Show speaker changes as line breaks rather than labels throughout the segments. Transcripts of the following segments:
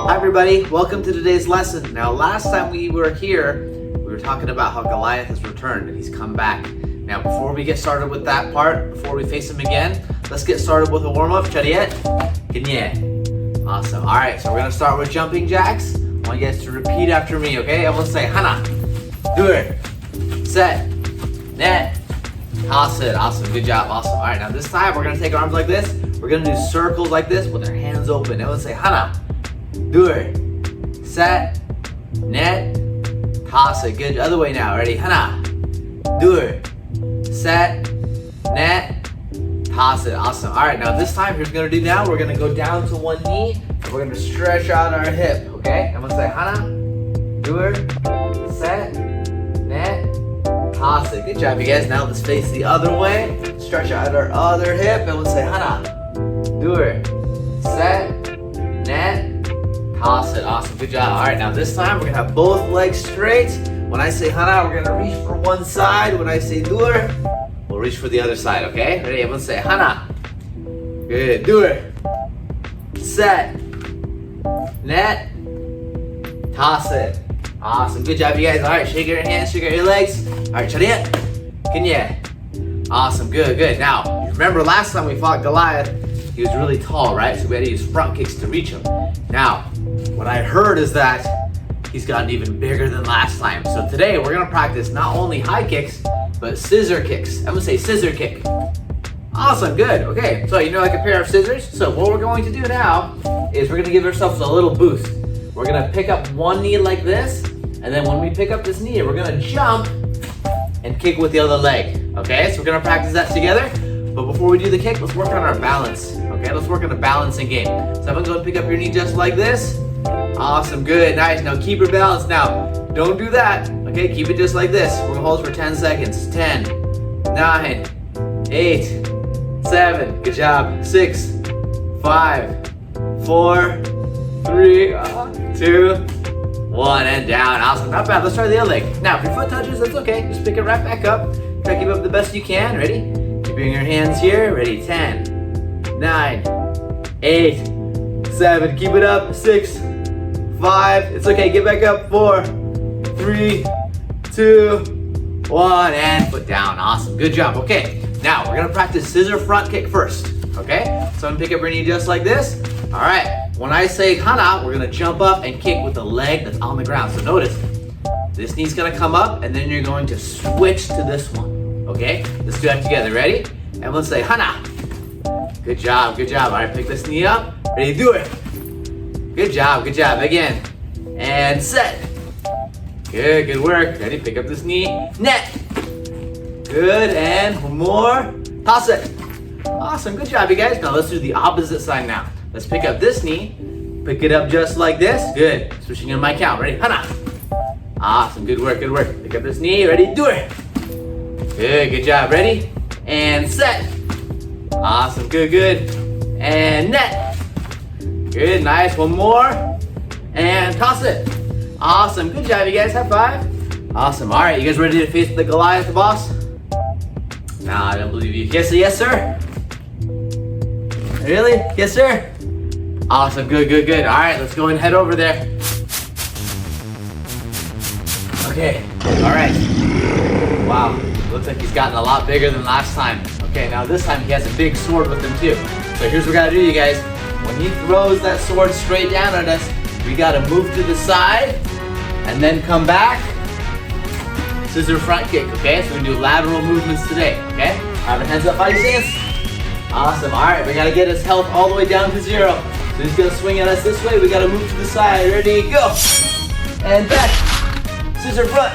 Hi everybody, welcome to today's lesson. Now last time we were here, we were talking about how Goliath has returned and he's come back. Now before we get started with that part, before we face him again, let's get started with a warm-up. Chariot, Kanye. Awesome. Alright, so we're going to start with jumping jacks. I want you guys to repeat after me, okay? Everyone say, Hana, do it, set, net, toss it. Awesome, good job, awesome. Alright, now this time we're going to take our arms like this. We're going to do circles like this with our hands open. Everyone say, Hana, do it, set, net, toss it. Good, other way now. Ready? Hana, do it, set, net, toss it. Awesome. All right, now this time, here's what we're gonna do now. We're gonna go down to one knee and we're gonna stretch out our hip, okay? I'm gonna say Hana, do it, set, net, toss it. Good job, you guys. Now let's face the other way. Stretch out our other hip and we'll say Hana, do it, set, net, toss it. Awesome, good job. All right, now this time we're gonna have both legs straight. When I say Hana, we're gonna reach for one side. When I say Dur, we'll reach for the other side, okay? Ready? Everyone say Hana. Good, Dur, set, net, toss it. Awesome, good job, you guys. All right, shake your hands, shake out your legs. All right, Chariot, Kanye. Awesome, good, good. Now, remember last time we fought Goliath, he was really tall, right? So we had to use front kicks to reach him. Now, what I heard is that he's gotten even bigger than last time. So today we're gonna practice not only high kicks, but scissor kicks. I'm gonna say scissor kick. Awesome, good. Okay, so you know like a pair of scissors? So what we're going to do now is we're gonna give ourselves a little boost. We're gonna pick up one knee like this, and then when we pick up this knee, we're gonna jump and kick with the other leg. Okay, so we're gonna practice that together. But before we do the kick, let's work on our balance. Okay, let's work on a balancing game. So I'm gonna go and pick up your knee just like this. Awesome, good, nice. Now keep your balance now. Don't do that. Okay, keep it just like this. We're gonna hold for 10 seconds. 10, 9, 8, 7, good job. 6, 5, 4, 3, 2, 1, and down. Awesome, not bad. Let's try the other leg. Now, if your foot touches, that's okay. Just pick it right back up. Try to keep up the best you can. Ready? Keeping your hands here. Ready? 10, 9, 8, 7, keep it up. 6, 5, it's okay, get back up. 4, 3, 2, 1, and foot down. Awesome, good job. Okay, now we're gonna practice scissor front kick first. Okay, so I'm gonna pick up your knee just like this. All right, when I say Hana, we're gonna jump up and kick with the leg that's on the ground. So notice, this knee's gonna come up and then you're going to switch to this one. Okay, let's do that together. Ready? And let's say Hana. Good job, good job. All right, pick this knee up. Ready, do it. Good job, good job. Again. And set. Good, good work. Ready, pick up this knee. Net. Good, and one more. Toss it. Awesome, good job, you guys. Now let's do the opposite side now. Let's pick up this knee. Pick it up just like this. Good. Switching in my count. Ready, Hana. Awesome, good work, good work. Pick up this knee. Ready, do it. Good, good job. Ready? And set. Awesome, good, good. And net. Good, nice. One more. And toss it. Awesome, good job, you guys. High five. Awesome. All right, you guys ready to face the Goliath, boss? Nah, I don't believe you. Yes, yes, sir. Really? Yes, sir. Awesome, good, good, good. All right, let's go and head over there. Okay. All right. Wow. Looks like he's gotten a lot bigger than last time. Okay, now this time he has a big sword with him too. So here's what we gotta do, you guys. When he throws that sword straight down at us, we gotta move to the side and then come back. Scissor front kick, okay? So we're gonna do lateral movements today, okay? All right, hands up, body stance. Awesome, all right, we gotta get his health all the way down to 0. So he's gonna swing at us this way, we gotta move to the side. Ready, go. And back, scissor front.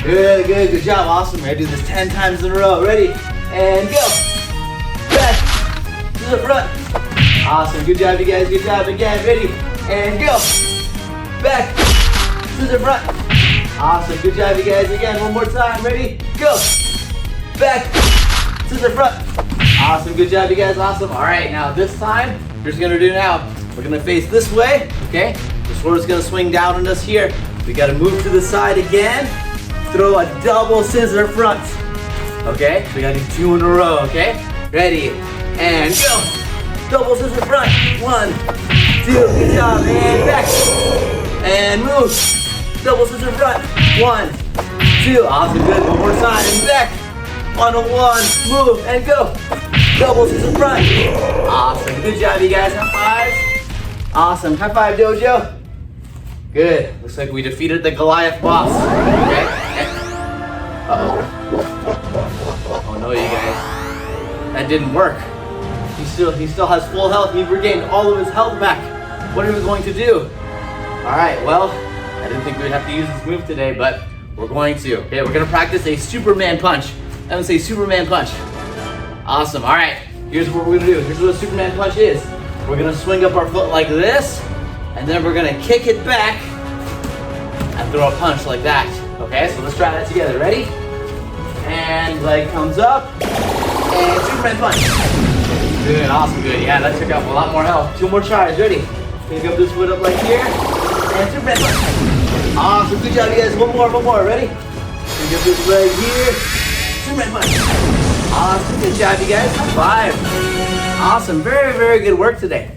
Good, good, good job, awesome. We're gonna do this 10 times in a row. Ready, and go. Back, scissor front. Awesome, good job, you guys, good job. Again, ready, and go. Back, scissor front. Awesome, good job, you guys. Again, one more time. Ready, go. Back, scissor front. Awesome, good job, you guys. Awesome. All right, now this time, here's what we're gonna do now. We're gonna face this way, okay? The sword is gonna swing down on us here. We gotta move to the side again. Throw a double scissor front. Okay, we gotta do 2 in a row, okay? Ready, and go. Double scissor front. 1, 2, good job, and back. And move. Double scissor front. 1, 2, awesome, good. One more time, and back. On a 1, move, and go. Double scissor front. Awesome, good job, you guys. High fives. Awesome, high five, Dojo. Good, looks like we defeated the Goliath boss. Okay. Uh-oh. Oh no, you guys. That didn't work. He still has full health. He regained all of his health back. What are we going to do? Alright, well, I didn't think we'd have to use this move today, but we're going to. Okay, we're gonna practice a Superman punch. I would say Superman punch. Awesome, alright. Here's what we're gonna do. Here's what a Superman punch is. We're gonna swing up our foot like this, and then we're gonna kick it back and throw a punch like that. Okay, so let's try that together. Ready? And leg comes up, and Superman punch. Good, awesome, good. Yeah, that took out a lot more health. 2 more tries, ready? Pick up this foot up like here, and Superman punch. Awesome, good job, you guys. One more, ready? Pick up this leg here, Superman punch. Awesome, good job, you guys. High 5. Awesome, very, very good work today.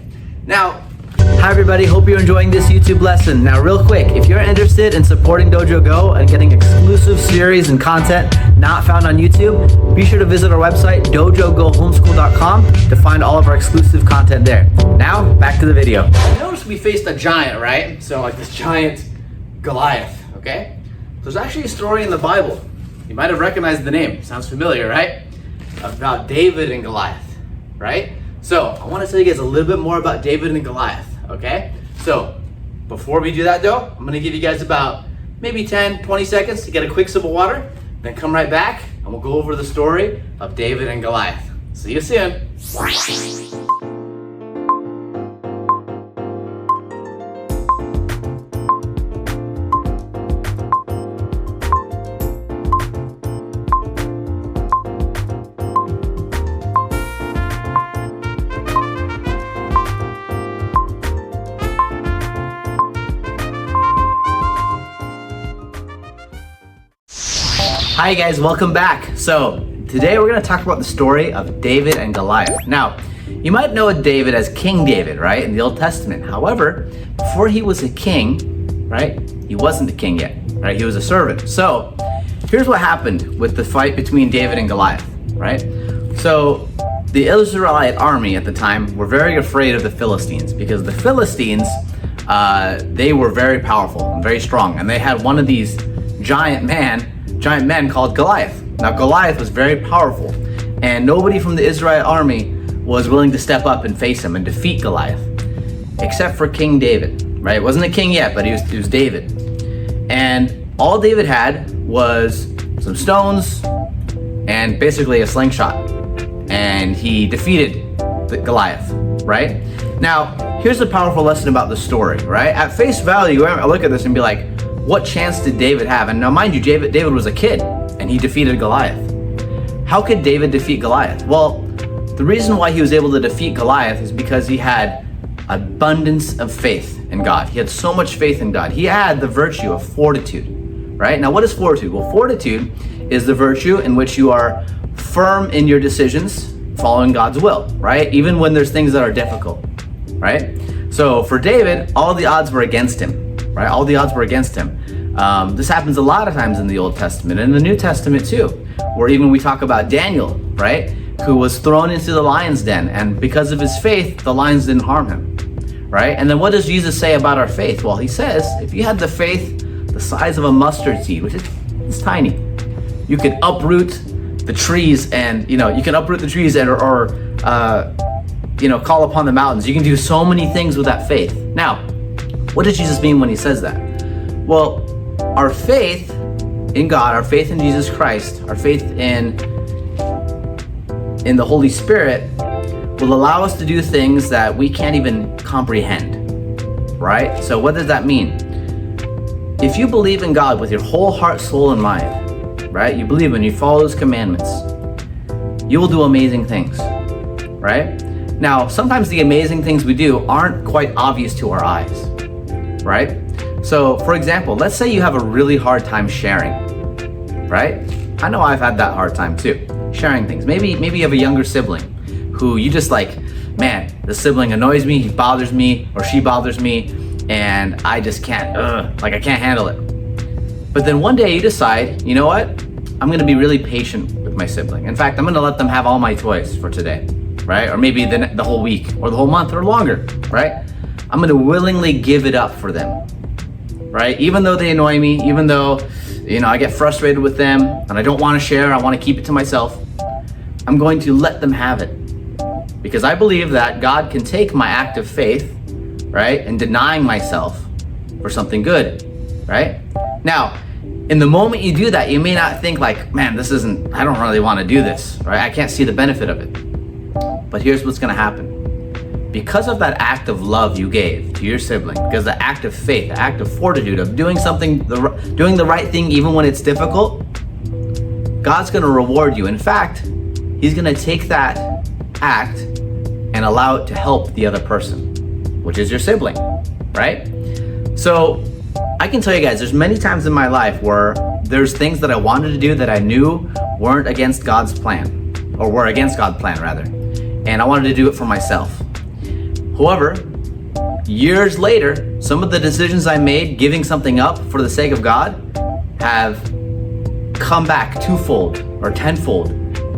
Now, hi everybody, hope you're enjoying this YouTube lesson. Now real quick, if you're interested in supporting Dojo Go and getting exclusive series and content not found on YouTube, be sure to visit our website, dojogohomeschool.com, to find all of our exclusive content there. Now, back to the video. Notice we faced a giant, right? So like this giant Goliath, okay? There's actually a story in the Bible. You might have recognized the name, sounds familiar, right? About David and Goliath, right? So I want to tell you guys a little bit more about David and Goliath. Okay, so before we do that though, I'm gonna give you guys about maybe 10, 20 seconds to get a quick sip of water, then come right back and we'll go over the story of David and Goliath. See you soon. Hi guys, welcome back. So today we're going to talk about the story of David and Goliath. Now, you might know David as King David, right, in the Old Testament. However, before he was a king, right, he wasn't a king yet, right? He was a servant. So here's what happened with the fight between David and Goliath, right? So the Israelite army at the time were very afraid of the Philistines because the Philistines, they were very powerful and very strong, and they had one of these giant men called Goliath. Now Goliath was very powerful, and nobody from the Israelite army was willing to step up and face him and defeat Goliath, except for King David, right? It wasn't a king yet, but he was David. And all David had was some stones and basically a slingshot, and he defeated the Goliath, right? Now, here's a powerful lesson about the story, right? At face value, I look at this and be like, what chance did David have? And now mind you, David was a kid and he defeated Goliath. How could David defeat Goliath? Well, the reason why he was able to defeat Goliath is because he had abundance of faith in God. He had so much faith in God. He had the virtue of fortitude, right? Now what is fortitude? Well, fortitude is the virtue in which you are firm in your decisions, following God's will, right? Even when there's things that are difficult, right? So for David, all the odds were against him. Right? All the odds were against him. This happens a lot of times in the Old Testament and in the New Testament too, where even we talk about Daniel, right? Who was thrown into the lion's den, and because of his faith, the lions didn't harm him, right? And then what does Jesus say about our faith? Well, he says, if you had the faith the size of a mustard seed, which is tiny, you could uproot the trees and, you can uproot the trees or call upon the mountains. You can do so many things with that faith. Now, what does Jesus mean when he says that? Well, our faith in God, our faith in Jesus Christ, our faith in the Holy Spirit will allow us to do things that we can't even comprehend, right? So what does that mean? If you believe in God with your whole heart, soul, and mind, right? You believe and you follow his commandments, you will do amazing things, right? Now, sometimes the amazing things we do aren't quite obvious to our eyes, right? So for example, let's say you have a really hard time sharing, right? I know I've had that hard time too, sharing things. Maybe you have a younger sibling who you just like, man, the sibling annoys me, he bothers me, or she bothers me, and I just can't, I can't handle it. But then one day you decide, you know what? I'm gonna be really patient with my sibling. In fact, I'm gonna let them have all my toys for today, right? Or maybe the whole week, or the whole month, or longer, right? I'm gonna willingly give it up for them, right? Even though they annoy me, even though, I get frustrated with them, and I don't wanna share, I wanna keep it to myself, I'm going to let them have it. Because I believe that God can take my act of faith, right, and denying myself for something good, right? Now, in the moment you do that, you may not think like, man, I don't really want to do this, right? I can't see the benefit of it. But here's what's going to happen. Because of that act of love you gave to your sibling, because the act of faith, the act of fortitude, of doing doing the right thing even when it's difficult, God's going to reward you. In fact, He's going to take that act and allow it to help the other person, which is your sibling, right? So I can tell you guys, there's many times in my life where there's things that I wanted to do that I knew weren't against God's plan, or were against God's plan rather, and I wanted to do it for myself. However, years later, some of the decisions I made, giving something up for the sake of God, have come back twofold or tenfold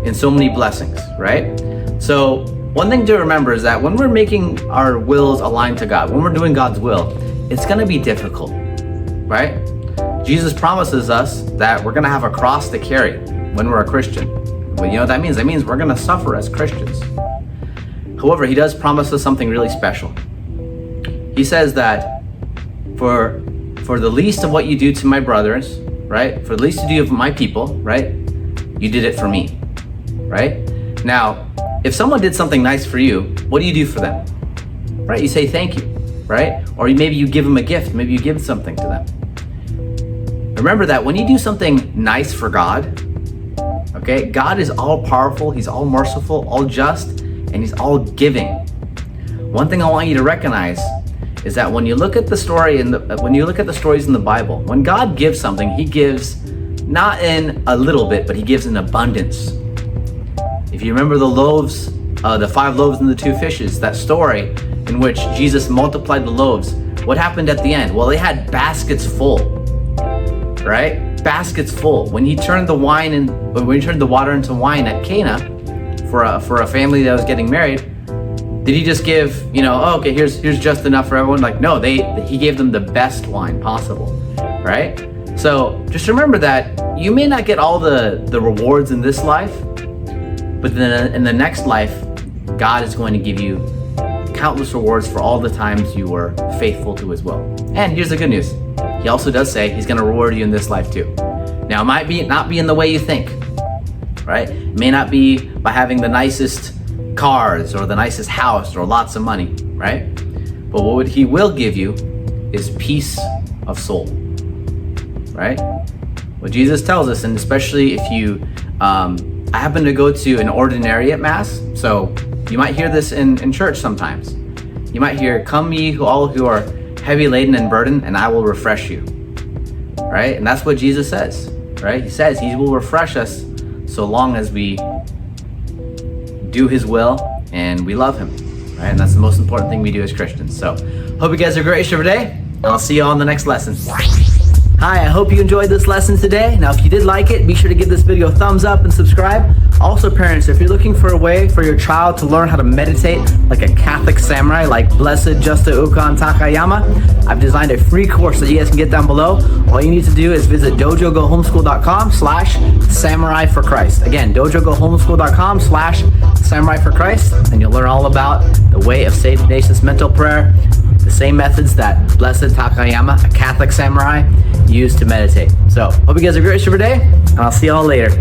in so many blessings, right? So one thing to remember is that when we're making our wills aligned to God, when we're doing God's will, it's gonna be difficult, right? Jesus promises us that we're gonna have a cross to carry when we're a Christian. Well, you know what that means? That means we're gonna suffer as Christians. However, He does promise us something really special. He says that for the least of what you do to my brothers, right? For the least you do of my people, right? You did it for me, right? Now, if someone did something nice for you, what do you do for them? Right? You say thank you, right? Or maybe you give them a gift. Maybe you give something to them. Remember that when you do something nice for God, okay, God is all powerful, He's all merciful, all just, and He's all giving. One thing I want you to recognize is that when you look at the stories in the Bible, when God gives something, He gives not in a little bit, but He gives in abundance. If you remember the loaves, the 5 loaves and the 2 fishes, that story in which Jesus multiplied the loaves, what happened at the end? Well, they had baskets full, right? Baskets full. When He turned the water into wine at Cana for a family that was getting married, did He just give, okay, here's just enough for everyone? Like, no, He gave them the best wine possible, right? So just remember that you may not get all the rewards in this life, but then in the next life, God is going to give you countless rewards for all the times you were faithful to His will. And here's the good news. He also does say He's going to reward you in this life too. Now, it might not be in the way you think, right? It may not be by having the nicest cars or the nicest house or lots of money, right? But what He will give you is peace of soul, right? What Jesus tells us, and especially if you, I happen to go to an ordinariate mass, so you might hear this in church sometimes. You might hear, "Come ye all who are heavy laden and burdened, and I will refresh you." Right? And that's what Jesus says, right? He says He will refresh us so long as we do His will and we love Him, right? And that's the most important thing we do as Christians. So, hope you guys are great for today, and I'll see you all in the next lesson. Hi, I hope you enjoyed this lesson today. Now, if you did like it, be sure to give this video a thumbs up and subscribe. Also, parents, if you're looking for a way for your child to learn how to meditate like a Catholic samurai, like Blessed Justa Ukan Takayama, I've designed a free course that you guys can get down below. All you need to do is visit dojogohomeschool.com/samurai for Christ. Again, dojogohomeschool.com/samurai for Christ, and you'll learn all about the way of Saint Ignatius mental prayer, the same methods that Blessed Takayama, a Catholic samurai, used to meditate. So, hope you guys have a great day, and I'll see you all later.